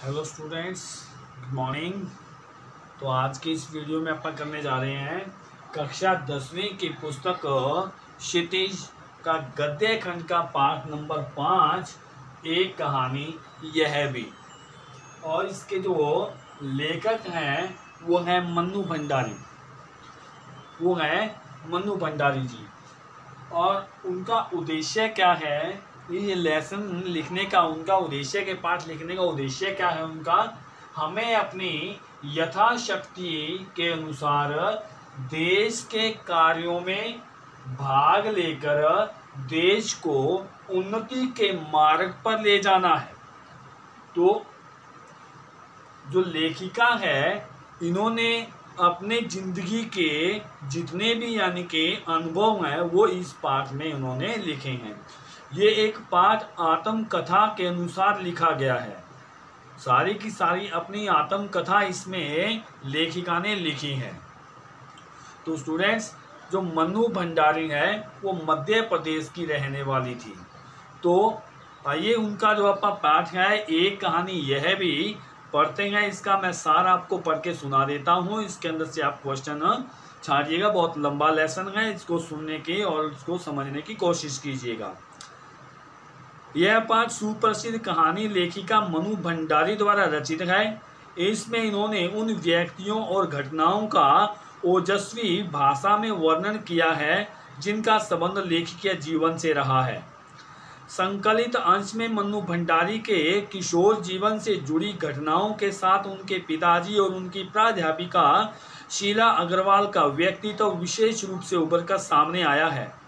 Hello students, good morning. तो आज की इस वीडियो में अपन करने जा रहे हैं कक्षा 10वीं की पुस्तक क्षितिज का गद्य खंड का पाठ नंबर 5, एक कहानी यह भी। और इसके जो लेखक हैं वो हैं मन्नू भंडारी जी। और उनका उद्देश्य क्या है, ये लेसन लिखने का, उनका उद्देश्य के पाठ लिखने का उद्देश्य क्या है उनका, हमें अपनी यथाशक्ति के अनुसार देश के कार्यों में भाग लेकर देश को उन्नति के मार्ग पर ले जाना है। तो जो लेखिका है, इन्होंने अपने जिंदगी के जितने भी यानी कि अनुभव हैं वो इस पाठ में उन्होंने लिखे हैं। ये एक पाठ आत्मकथा के अनुसार लिखा गया है। सारी की सारी अपनी आत्मकथा इसमें लेखिका ने लिखी है। तो स्टूडेंट्स, जो मन्नू भंडारी है वो मध्य प्रदेश की रहने वाली थी। तो आइए उनका जो अपना पाठ है एक कहानी यह भी पढ़ते हैं। इसका मैं सार आपको पढ़ के सुना देता हूँ, इसके अंदर से आप क्वेश्चन छाड़िएगा। बहुत लंबा लेसन है, इसको सुनने की और इसको समझने की कोशिश कीजिएगा। यह पाठ सुप्रसिद्ध कहानी लेखिका मन्नू भंडारी द्वारा रचित है। इसमें इन्होंने उन व्यक्तियों और घटनाओं का ओजस्वी भाषा में वर्णन किया है जिनका संबंध लेखिका जीवन से रहा है। संकलित अंश में मन्नू भंडारी के किशोर जीवन से जुड़ी घटनाओं के साथ उनके पिताजी और उनकी प्राध्यापिका शीला अग्रवाल का व्यक्तित्व विशेष रूप से उभरकर सामने आया है,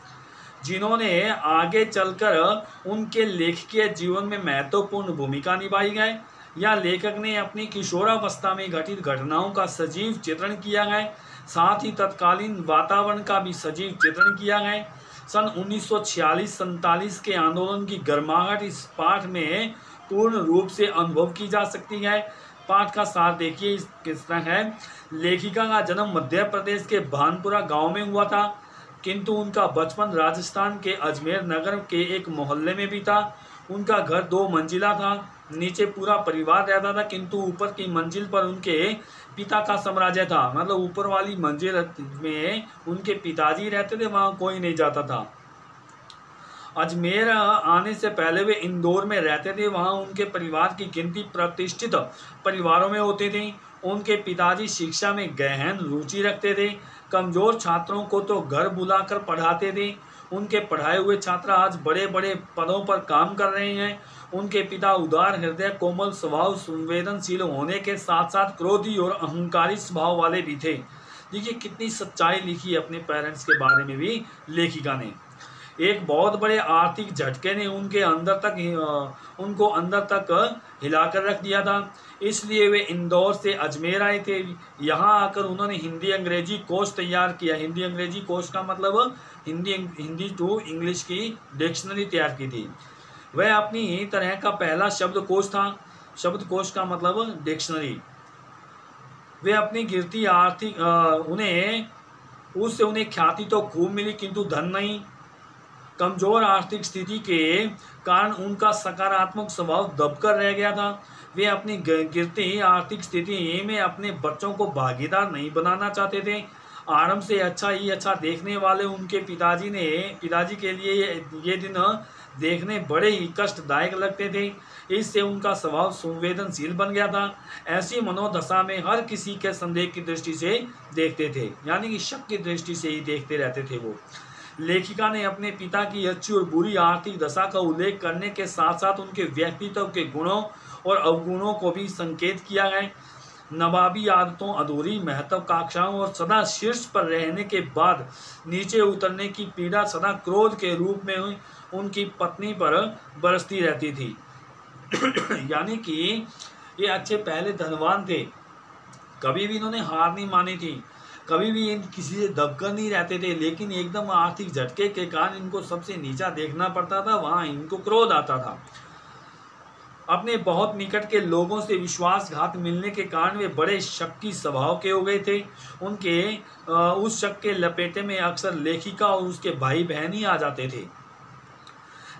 जिन्होंने आगे चलकर उनके लेखकीय जीवन में महत्वपूर्ण भूमिका निभाई है। या लेखक ने अपनी किशोरावस्था में घटित घटनाओं का सजीव चित्रण किया है, साथ ही तत्कालीन वातावरण का भी सजीव चित्रण किया है। सन 1946-47 के आंदोलन की गर्माहट इस पाठ में पूर्ण रूप से अनुभव की जा सकती है। पाठ का सार देखिए किस तरह है। लेखिका का जन्म मध्य प्रदेश के भानपुरा गांव में हुआ था, किंतु उनका बचपन राजस्थान के अजमेर नगर के एक मोहल्ले में बीता। उनका घर 2 मंजिला था, नीचे पूरा परिवार रहता था, किंतु ऊपर की मंजिल पर उनके पिता का साम्राज्य था। मतलब ऊपर वाली मंजिल में उनके पिताजी रहते थे, वहाँ कोई नहीं जाता था। अजमेर आने से पहले वे इंदौर में रहते थे, वहाँ उनके परिवार की गिनती प्रतिष्ठित परिवारों में होती थी। उनके पिताजी शिक्षा में गहन रुचि रखते थे, कमजोर छात्रों को तो घर बुलाकर पढ़ाते थे। उनके पढ़ाए हुए छात्र आज बड़े बड़े पदों पर काम कर रहे हैं। उनके पिता उदार हृदय, कोमल स्वभाव, संवेदनशील होने के साथ साथ क्रोधी और अहंकारी स्वभाव वाले भी थे। देखिए कितनी सच्चाई लिखी अपने पेरेंट्स के बारे में भी लेखिका ने। एक बहुत बड़े आर्थिक झटके ने उनको अंदर तक हिलाकर रख दिया था, इसलिए वे इंदौर से अजमेर आए थे। यहाँ आकर उन्होंने हिंदी अंग्रेजी कोश तैयार किया। हिंदी अंग्रेजी कोश का मतलब हिंदी टू इंग्लिश की डिक्शनरी तैयार की थी। वह अपनी तरह का पहला शब्दकोश था। शब्दकोश का मतलब डिक्शनरी। वे अपनी गिरती आर्थिक उन्हें ख्याति तो खूब मिली, किंतु धन नहीं। कमजोर आर्थिक स्थिति के कारण उनका सकारात्मक स्वभाव दबकर रह गया था। वे अपनी गिरती आर्थिक स्थिति में अपने बच्चों को भागीदार नहीं बनाना चाहते थे। आरंभ से अच्छा ही अच्छा देखने वाले उनके पिताजी के लिए ये दिन देखने बड़े ही कष्टदायक लगते थे। इससे उनका स्वभाव संवेदनशील बन गया था। ऐसी मनोदशा में हर किसी के संदेह की दृष्टि से देखते थे, यानी कि शक की दृष्टि से ही देखते रहते थे वो। लेखिका ने अपने पिता की अच्छी और बुरी आर्थिक दशा का उल्लेख करने के साथ साथ उनके व्यक्तित्व के गुणों और अवगुणों को भी संकेत किया है। नवाबी आदतों, अधूरी महत्वाकांक्षाओं और सदा शीर्ष पर रहने के बाद नीचे उतरने की पीड़ा सदा क्रोध के रूप में उनकी पत्नी पर बरसती रहती थी। यानी कि ये अच्छे पहले धनवान थे, कभी भी इन्होंने हार नहीं मानी थी, कभी भी किसी से दबकर नहीं रहते थे, लेकिन एकदम आर्थिक झटके के कारण इनको सबसे नीचा देखना पड़ता था, वहाँ इनको क्रोध आता था। अपने बहुत निकट के लोगों से विश्वासघात मिलने के कारण वे बड़े शक्की स्वभाव के हो गए थे। उनके उस शक के लपेटे में अक्सर लेखिका और उसके भाई बहन ही आ जाते थे।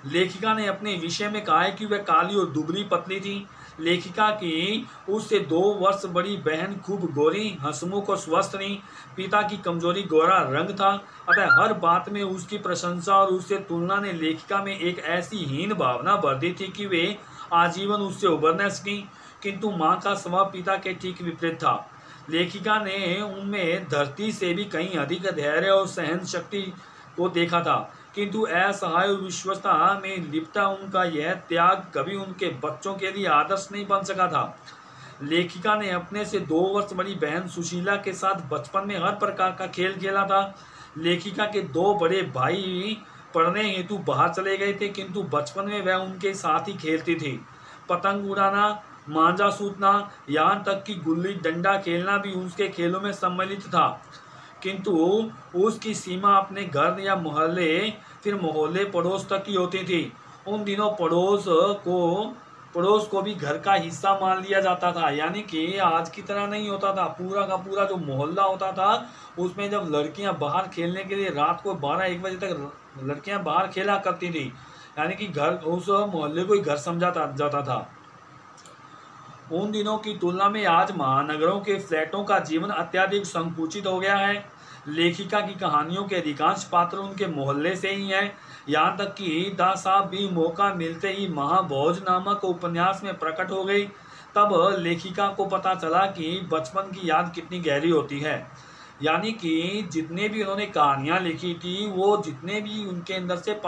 लेखिका ने अपने विषय में कहा है कि वह काली और दुबली पतली थी, लेखिका की उससे 2 वर्ष बड़ी बहन खूब गोरी, हंसमुख और स्वस्थ नहीं। पिता की कमजोरी गोरा रंग था, अतः हर बात में उसकी प्रशंसा और उससे तुलना ने लेखिका में एक ऐसी हीन भावना भर दी थी कि वे आजीवन उससे उबर न सकी। किंतु माँ का स्वभाव पिता के ठीक विपरीत था। लेखिका ने उनमें धरती से भी कहीं अधिक धैर्य और सहन शक्ति को देखा था, किंतु असहाय विश्वस्ता में लिपटा उनका यह त्याग कभी उनके बच्चों के लिए आदर्श नहीं बन सका था। लेखिका ने अपने से 2 वर्ष बड़ी बहन सुशीला के साथ बचपन में हर प्रकार का खेल खेला था। लेखिका के 2 बड़े भाई पढ़ने हेतु बाहर चले गए थे, किंतु बचपन में वह उनके साथ ही खेलती थी। पतंग उड़ाना, मांझा सूतना, यहाँ तक कि गुल्ली डंडा खेलना भी उसके खेलों में सम्मिलित था। किंतु उसकी सीमा अपने घर या मोहल्ले, फिर मोहल्ले पड़ोस तक की होती थी। उन दिनों पड़ोस को भी घर का हिस्सा मान लिया जाता था, यानी कि आज की तरह नहीं होता था। पूरा का पूरा जो मोहल्ला होता था उसमें जब लड़कियां बाहर खेलने के लिए रात को 12-1 बजे तक लड़कियां बाहर खेला करती थी, यानी कि घर उस मोहल्ले को ही घर समझा जाता था। उन दिनों की तुलना में आज महानगरों के फ्लैटों का जीवन अत्यधिक संकुचित हो गया है। लेखिका की कहानियों के अधिकांश पात्र उनके मोहल्ले से ही हैं। यहाँ तक कि दा साहब भी मौका मिलते ही महाभोज नामक उपन्यास में प्रकट हो गई। तब लेखिका को पता चला कि बचपन की याद कितनी गहरी होती है। यानी कि जितने भी उन्होंने कहानियाँ लिखी थी, वो जितने भी उनके अंदर से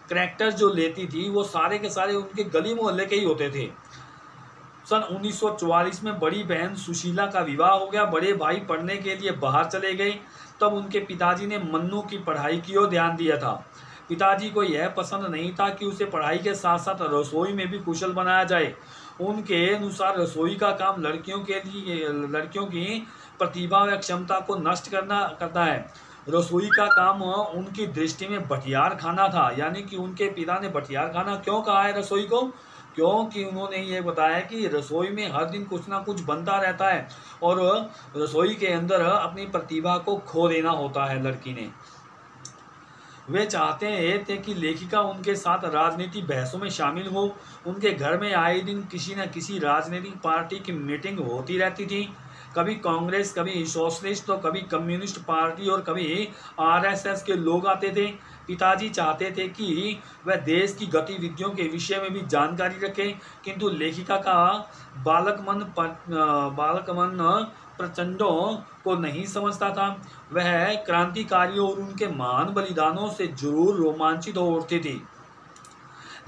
करैक्टर जो लेती थी, वो सारे के सारे उनके गली मोहल्ले के ही होते थे। सन 1944 में बड़ी बहन सुशीला का विवाह हो गया। बड़े भाई पढ़ने के लिए बाहर चले गए। तब उनके पिताजी ने मन्नू की पढ़ाई की ओर ध्यान दिया था। पिताजी को यह पसंद नहीं था कि उसे पढ़ाई के साथ साथ रसोई में भी कुशल बनाया जाए। उनके अनुसार रसोई का काम लड़कियों की प्रतिभा व क्षमता को नष्ट करता है। रसोई का काम उनकी दृष्टि में बटियार खाना था। यानी कि उनके पिता ने बटियार खाना क्यों कहा है रसोई को? क्योंकि उन्होंने ये बताया कि रसोई में हर दिन कुछ ना कुछ बनता रहता है और रसोई के अंदर अपनी प्रतिभा को खो देना होता है लड़की ने। वे चाहते थे कि लेखिका उनके साथ राजनीति बहसों में शामिल हो। उनके घर में आए दिन किसी न किसी राजनीतिक पार्टी की मीटिंग होती रहती थी। कभी कांग्रेस, कभी सोशलिस्ट, तो कभी कम्युनिस्ट पार्टी और कभी आरएसएस के लोग आते थे। पिताजी चाहते थे कि वह देश की गतिविधियों के विषय में भी जानकारी रखें, किंतु लेखिका का बालक मन प्रचंडों को नहीं समझता था। वह क्रांतिकारियों और उनके महान बलिदानों से जरूर रोमांचित हो उठती थी।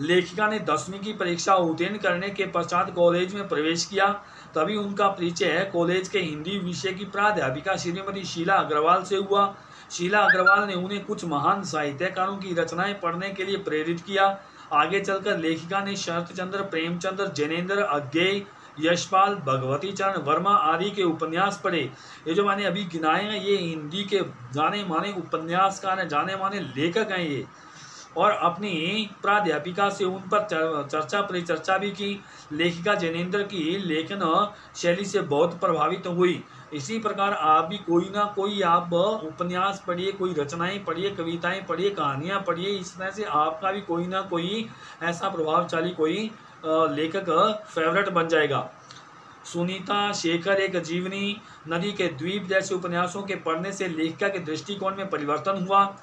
लेखिका ने 10वीं की परीक्षा उत्तीर्ण करने के पश्चात कॉलेज में प्रवेश किया। तभी उनका परिचय कॉलेज के हिंदी विषय की प्राध्यापिका श्रीमती शीला अग्रवाल से हुआ। शीला अग्रवाल ने उन्हें कुछ महान साहित्यकारों की रचनाएं पढ़ने के लिए प्रेरित किया। आगे चलकर लेखिका ने शरतचंद्र, प्रेमचंद्र, जैनेन्द्र अज्ञेय, यशपाल, भगवती चरण वर्मा आदि के उपन्यास पढ़े। ये जो मैंने अभी गिनाए हैं, ये हिंदी के जाने माने उपन्यासकार हैं, जाने माने लेखक हैं ये। और अपनी प्राध्यापिका से उन पर चर्चा परिचर्चा भी की। लेखिका जैनेन्द्र की लेखन शैली से बहुत प्रभावित हुई। इसी प्रकार आप भी कोई ना कोई आप उपन्यास पढ़िए, कोई रचनाएं पढ़िए, कविताएं पढ़िए, कहानियां पढ़िए। इस तरह से आपका भी कोई ना कोई ऐसा प्रभावशाली कोई लेखक फेवरेट बन जाएगा। सुनीता, शेखर, एक जीवनी, नदी के द्वीप जैसे उपन्यासों के पढ़ने से लेखिका के दृष्टिकोण में परिवर्तन हुआ।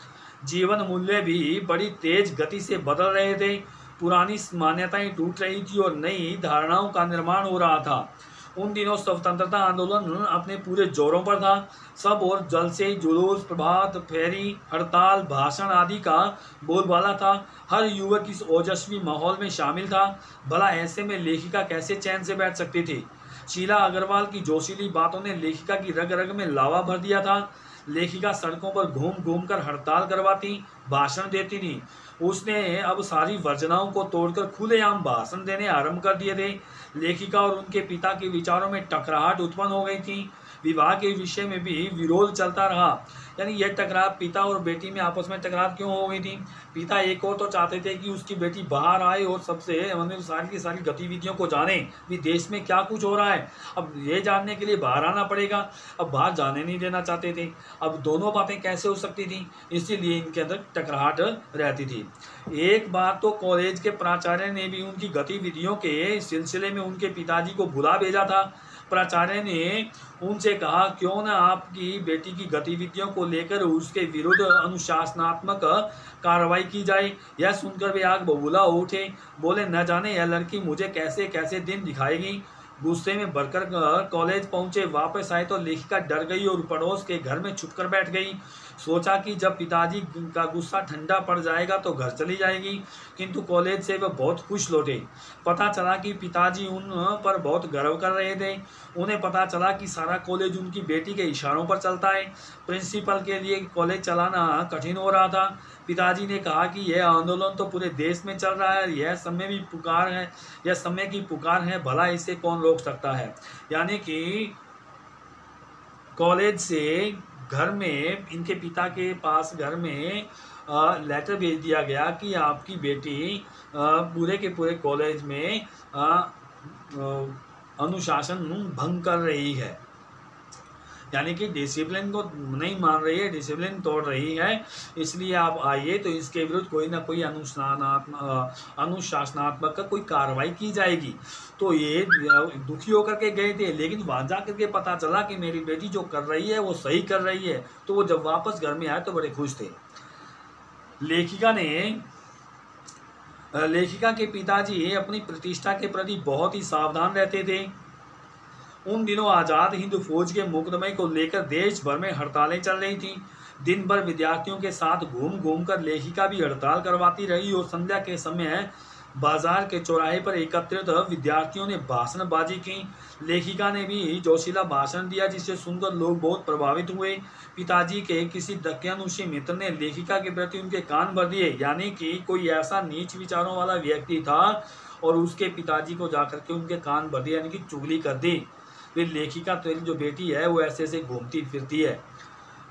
जीवन मूल्य भी बड़ी तेज गति से बदल रहे थे। पुरानी मान्यताएं टूट रही थी और नई धारणाओं का निर्माण हो रहा था। उन दिनों स्वतंत्रता आंदोलन अपने पूरे जोरों पर था। सब और जलसे, जुलूस, प्रभात फेरी, हड़ताल, भाषण आदि का बोलबाला था। हर युवक इस ओजस्वी माहौल में शामिल था। भला ऐसे में लेखिका कैसे चैन से बैठ सकती थी? शीला अग्रवाल की जोशीली बातों ने लेखिका की रग रग में लावा भर दिया था। लेखिका सड़कों पर घूम घूम कर हड़ताल करवाती, भाषण देती थी। उसने अब सारी वर्जनाओं को तोड़कर खुलेआम भाषण देने आरंभ कर दिए थे। लेखिका और उनके पिता के विचारों में टकराहट उत्पन्न हो गई थी। विवाह के विषय में भी विरोध चलता रहा। यानी यह टकराव पिता और बेटी में आपस में टकराव क्यों हो गई थी? पिता एक और तो चाहते थे कि उसकी बेटी बाहर आए और सबसे मतलब सारी की सारी गतिविधियों को जाने भी, देश में क्या कुछ हो रहा है। अब ये जानने के लिए बाहर आना पड़ेगा, अब बाहर जाने नहीं देना चाहते थे। अब दोनों बातें कैसे हो सकती थी? इसीलिए इनके अंदर टकराहट रहती थी। एक बार तो कॉलेज के प्राचार्य ने भी उनकी गतिविधियों के सिलसिले में उनके पिताजी को बुला भेजा था। प्राचार्य ने उनसे कहा, क्यों न आपकी बेटी की गतिविधियों को लेकर उसके विरुद्ध अनुशासनात्मक कार्रवाई की जाए। यह सुनकर वे आग बबूला उठे। बोले, न जाने यह लड़की मुझे कैसे कैसे दिन दिखाएगी। गुस्से में भरकर कॉलेज पहुंचे। वापस आए तो लेखिका डर गई और पड़ोस के घर में छुपकर बैठ गई। सोचा कि जब पिताजी का गुस्सा ठंडा पड़ जाएगा तो घर चली जाएगी, किंतु कॉलेज से वह बहुत खुश लौटे। पता चला कि पिताजी उन पर बहुत गर्व कर रहे थे। उन्हें पता चला कि सारा कॉलेज उनकी बेटी के इशारों पर चलता है। प्रिंसिपल के लिए कॉलेज चलाना कठिन हो रहा था। पिताजी ने कहा कि यह आंदोलन तो पूरे देश में चल रहा है, यह समय की पुकार है, भला इसे कौन रोक सकता है। यानी कि कॉलेज से घर में, इनके पिता के पास घर में लेटर भेज दिया गया कि आपकी बेटी पूरे के पूरे कॉलेज में अनुशासन भंग कर रही है, यानी कि डिसिप्लिन को नहीं मान रही है, डिसिप्लिन तोड़ रही है, इसलिए आप आइए तो इसके विरुद्ध कोई ना कोई अनुशासनात्मक कोई कार्रवाई की जाएगी। तो ये दुखी होकर के गए थे, लेकिन वहाँ जा करके पता चला कि मेरी बेटी जो कर रही है वो सही कर रही है। तो वो जब वापस घर में आए तो बड़े खुश थे। लेखिका के पिताजी अपनी प्रतिष्ठा के प्रति बहुत ही सावधान रहते थे। उन दिनों आज़ाद हिंद फौज के मुकदमे को लेकर देश भर में हड़तालें चल रही थीं। दिन भर विद्यार्थियों के साथ घूम घूम कर लेखिका भी हड़ताल करवाती रही और संध्या के समय बाजार के चौराहे पर एकत्रित विद्यार्थियों ने भाषणबाजी की। लेखिका ने भी जोशीला भाषण दिया, जिसे सुनकर लोग बहुत प्रभावित हुए। पिताजी के किसी दक्यानुषी मित्र ने लेखिका के प्रति उनके कान भर दिए, यानी कि कोई ऐसा नीच विचारों वाला व्यक्ति था और उसके पिताजी को जाकर के उनके कान भर दिए, यानी कि चुगली कर दी। फिर लेखिका तेरी जो बेटी है वो ऐसे ऐसे घूमती फिरती है।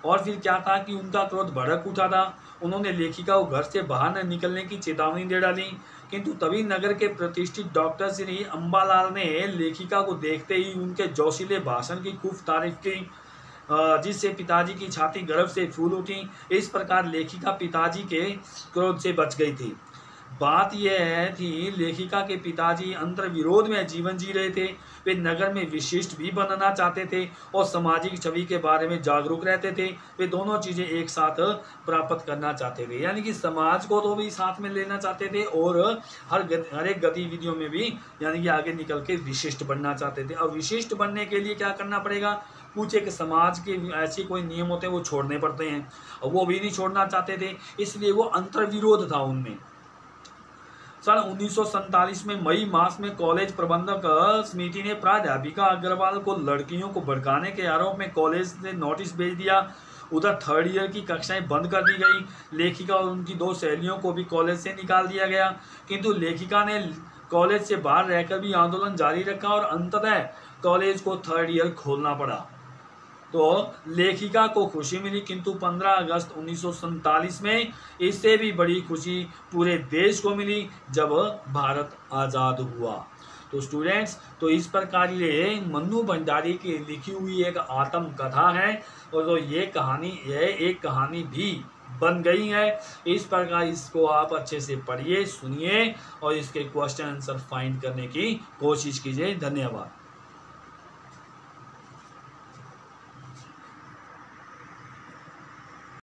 और फिर क्या था कि उनका क्रोध भड़क उठा था। उन्होंने लेखिका को घर से बाहर न निकलने की चेतावनी दे डाली, किंतु तभी नगर के प्रतिष्ठित डॉक्टर श्री अम्बालाल ने लेखिका को देखते ही उनके जोशीले भाषण की खूब तारीफ की, जिससे पिताजी की छाती गर्व से फूल उठी। इस प्रकार लेखिका पिताजी के क्रोध से बच गई थी। बात यह थी, लेखिका के पिताजी अंतर्विरोध में जीवन जी रहे थे। वे नगर में विशिष्ट भी बनना चाहते थे और सामाजिक छवि के बारे में जागरूक रहते थे। वे दोनों चीज़ें एक साथ प्राप्त करना चाहते थे, यानी कि समाज को तो भी साथ में लेना चाहते थे और हर एक गतिविधियों में भी यानी कि आगे निकल के विशिष्ट बनना चाहते थे। अब विशिष्ट बनने के लिए क्या करना पड़ेगा? पूछे कि समाज के ऐसे कोई नियम होते हैं वो छोड़ने पड़ते हैं, और वो भी नहीं छोड़ना चाहते थे, इसलिए वो अंतर्विरोध था उनमें। सन 1947 में मई मास में कॉलेज प्रबंधक समिति ने प्राध्यापिका अग्रवाल को लड़कियों को भड़काने के आरोप में कॉलेज से नोटिस भेज दिया। उधर थर्ड ईयर की कक्षाएं बंद कर दी गई। लेखिका और उनकी 2 सहेलियों को भी कॉलेज से निकाल दिया गया, किंतु लेखिका ने कॉलेज से बाहर रहकर भी आंदोलन जारी रखा और अंततः कॉलेज को थर्ड ईयर खोलना पड़ा। तो लेखिका को खुशी मिली, किंतु 15 अगस्त 1947 में इससे भी बड़ी खुशी पूरे देश को मिली जब भारत आज़ाद हुआ। तो स्टूडेंट्स, तो इस प्रकार ये मन्नू भंडारी की लिखी हुई एक आत्मकथा है, और तो ये एक कहानी भी बन गई है। इस प्रकार इसको आप अच्छे से पढ़िए, सुनिए और इसके क्वेश्चन आंसर फाइंड करने की कोशिश कीजिए। धन्यवाद।